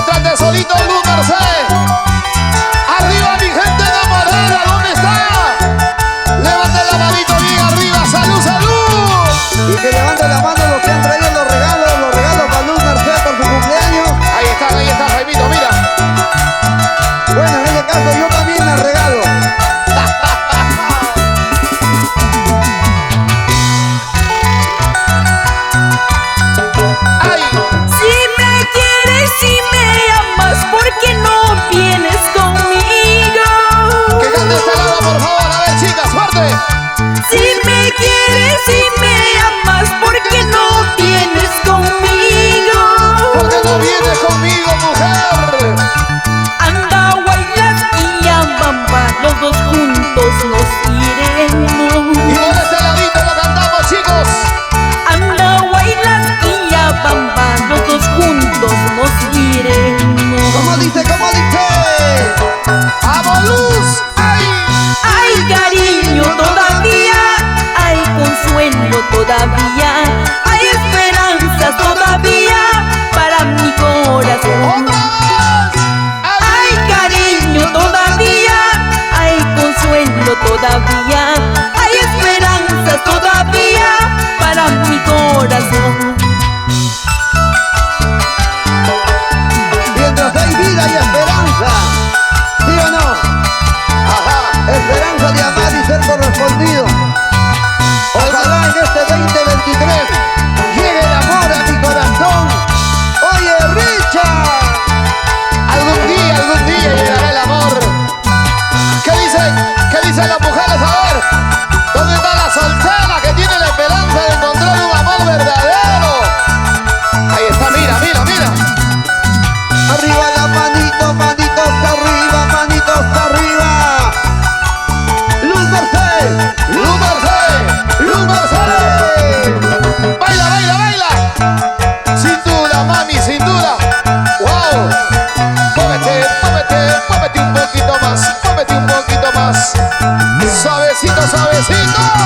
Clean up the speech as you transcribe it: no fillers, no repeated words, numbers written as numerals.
nuestra tesorito Luz Merced. Arriba mi gente enamorada, ¿dónde está? Levanten la manito bien arriba, salud, salud. Y que levanten la mano los que han traído los regalos para Luz Merced por su cumpleaños. Ahí está, Jaimito, mira. Bueno, en este caso yo también les regalo. Ay. Si me quieres, si me amas, ¿por qué no vienes conmigo? Que cante este lado, por favor, a ver, chicas, fuerte. Si me quieres, si me amas, ¿por qué no vienes conmigo? ¿Por qué no vienes conmigo, mujer? Anda, Guaylas y Yambamba, los dos juntos nos iremos. Y por este ladito lo cantamos, chicos. Anda, Guaylas y Yambamba, los dos juntos nos iremos. ¿Cómo dice? ¿Cómo dice? ¡Vamos, Luz! ¡Ay! Hay cariño todavía, hay consuelo todavía, hay esperanzas todavía para mi corazón. ¡Otras! Hay cariño todavía, hay consuelo todavía, hay esperanzas todavía para mi corazón. Mientras hay vida y esperanza, ¿sí o no? Ajá. Esperanza de amar y ser correspondido. Ojalá en este 2023 llegue el amor a mi corazón. Oye, Richard. Algún día llegará el amor. ¿Qué dicen las mujeres? A ver, ¿dónde está la soltera que tiene la esperanza de encontrar un amor verdadero? Ahí está, mira. Arriba la manito, manitos arriba, manitos arriba. Luz Merced. ¡Luz Merced! ¡Luz Merced! ¡Baila! Cintura, mami, cintura. ¡Wow! Muévete un poquito más. Suavecito.